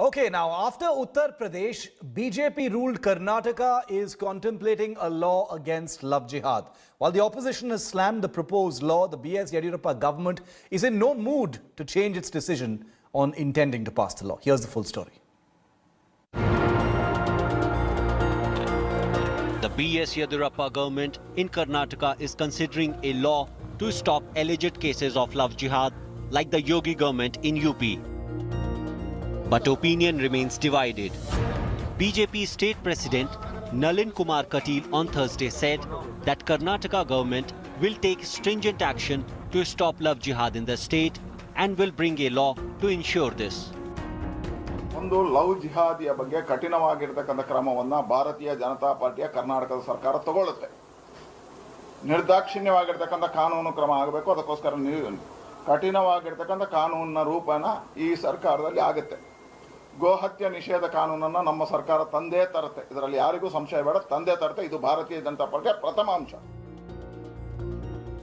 Okay, now after Uttar Pradesh, BJP ruled Karnataka is contemplating a law against love jihad. While the opposition has slammed the proposed law, the BS Yediyurappa government is in no mood to change its decision on intending to pass the law. Here's the full story. The BS Yediyurappa government in Karnataka is considering a law to stop alleged cases of love jihad like the Yogi government in UP. But opinion remains divided. BJP state president Nalin Kumar Katil on Thursday said that Karnataka government will take stringent action to stop love jihad in the state and will bring a law to ensure this. ಒಂದು love ಜಿಹಾದಿಯ ಬಗ್ಗೆ ಕಠಿಣವಾಗಿರತಕ್ಕಂಥ ಕ್ರಮವನ್ನು ಭಾರತೀಯ ಜನತಾ ಪಾರ್ಟಿಯ ಕರ್ನಾಟಕದ ಸರ್ಕಾರ ತಗೊಳ್ಳುತ್ತೆ. ನಿರ್ದಾಕ್ಷಿಣ್ಯವಾಗಿರತಕ್ಕಂಥ ಕಾನೂನು ಕ್ರಮ ಆಗಬೇಕು. ಅದಕ್ಕೋಸ್ಕರ ಕಠಿಣವಾಗಿರತಕ್ಕಂಥ ಕಾನೂನಿನ ರೂಪನ ಈ ಸರ್ಕಾರದಲ್ಲಿ ಆಗುತ್ತೆ. ಗೋಹತ್ಯೆ ನಿಷೇಧ ಕಾನೂನನ್ನು ನಮ್ಮ ಸರ್ಕಾರ ತಂದೇ ತರುತ್ತೆ. ಇದರಲ್ಲಿ ಯಾರಿಗೂ ಸಂಶಯ ಬೇಡ, ತಂದೇ ತರುತ್ತೆ. ಇದು ಭಾರತೀಯ ಜನತಾ ಪಾರ್ಟಿಯ ಪ್ರಥಮ ಅಂಶ.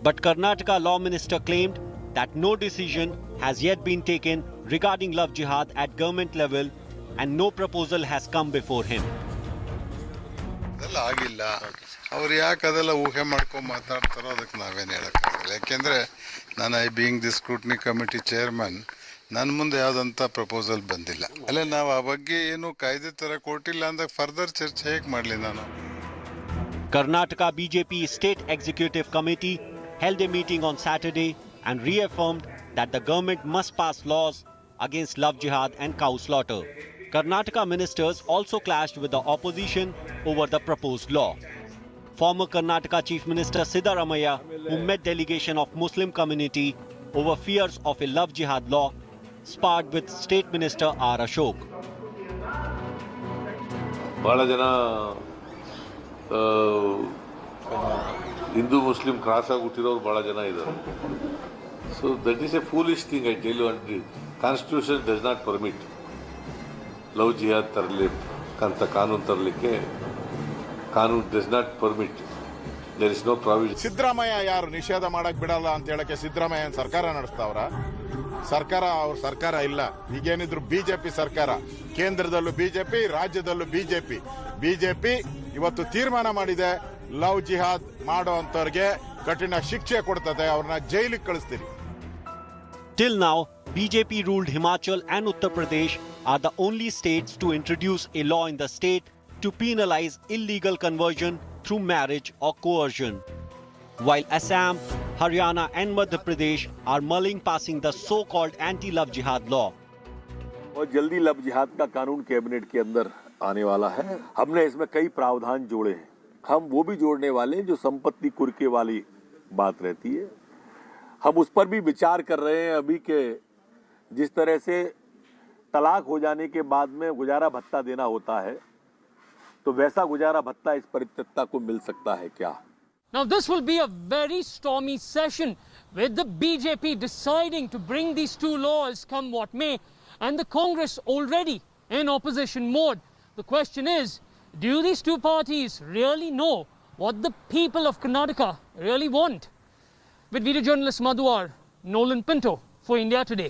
But Karnataka law minister claimed that no decision has yet been taken regarding love jihad at government level and no proposal has come before him. ಅದೆಲ್ಲ ಆಗಿಲ್ಲ. ಅವ್ರು ಯಾಕೆ ಅದೆಲ್ಲ ಊಹೆ ಮಾಡ್ಕೊಂಡು ಮಾತಾಡ್ತಾರೋ ಅದಕ್ಕೆ ನಾವೇನು ಹೇಳೋಕ್ಕಾಗಲ್ಲ. ಯಾಕೆಂದರೆ ನಾನು being the scrutiny committee chairman, ನನ್ನ ಮುಂದೆ ಯಾವುದಂಥ ಪ್ರಪೋಸಲ್ ಬಂದಿಲ್ಲ. ಅಲ್ಲೇ ನಾವು ಆ ಬಗ್ಗೆ ಏನು ಕಾಯ್ದೆ ಥರ ಕೊಟ್ಟಿಲ್ಲ ಅಂದಾಗ ಫರ್ದರ್ ಚರ್ಚೆ ಹೇಗೆ ಮಾಡಲಿ ನಾನು? Karnataka BJP State Executive Committee held a meeting on Saturday and reaffirmed that the government must pass laws against love jihad and cow slaughter. Karnataka ministers also clashed with the opposition over the proposed law. Former Karnataka Chief Minister Siddaramaiah, who met delegation of Muslim community over fears of a love jihad law, sparred with State Minister R. Ashok. ಬಹಳ ಜನ Hindu Muslim cross ಆಗಿ ಹುಟ್ಟಿರೋರು ಬಹಳ ಜನ ಇದ್ದಾರೆ. So that is a foolish thing, I tell you. And constitution does not permit love jihad ತರಲಿಕ್ಕಂತ ಕಾನೂನು ತರಲಿಕ್ಕೆ. ಕಾನೂನು does not permit. There is no provision. Siddaramaiah ಯಾರು ನಿಷೇಧ ಮಾಡಕ್ ಬಿಡಲ್ಲ ಅಂತ ಹೇಳಕ್ಕೆ ಸಿದ್ದರಾಮಯ್ಯ ಸರ್ಕಾರ ನಡೆಸ್ತಾವ್ರ? ಸರ್ಕಾರ ಅವ್ರ ಸರ್ಕಾರ ಇಲ್ಲ. ಈಗೇನಿದ್ರು ಬಿಜೆಪಿ ಸರ್ಕಾರ, ಕೇಂದ್ರದಲ್ಲೂ ಬಿಜೆಪಿ, ರಾಜ್ಯದಲ್ಲೂ ಬಿಜೆಪಿ ಇವತ್ತು ತೀರ್ಮಾನ ಮಾಡಿದೆ, ಲವ್ ಜಿಹಾದ್ ಮಾಡೋ ಅಂತವ್ರಿಗೆ ಕಠಿಣ ಶಿಕ್ಷೆ ಕೊಡ್ತದೆ, ಅವ್ರನ್ನ ಜೈಲಿಗೆ ಕಳಿಸ್ತೀರಿ. Till now, BJP ruled Himachal and Uttar Pradesh are the only states to introduce a law in the state to penalize illegal conversion through marriage or coercion. While Assam, Haryana and Madhya Pradesh are mulling passing the so-called anti-love jihad law. बहुत जल्दी love जिहाद का कानून cabinet के अंदर आने वाला है. हमने इसमें कई प्रावधान जोड़े हैं. हम वो भी जोड़ने वाले हैं जो संपत्ति कुर्के वाली बात रहती है. हम उस पर भी विचार कर रहे हैं अभी के जिस तरह से तलाक हो जाने के बाद में गुजारा भत्ता देना होता है, तो वैसा गुजारा भत्ता इस परित्यक्ता को मिल सकता है क्या? Now this will be a very stormy session with the BJP deciding to bring these two laws come what may, and the Congress already in opposition mode. The question is, do these two parties really know what the people of Karnataka really want? With video journalist Madhuar, Nolan Pinto for India Today.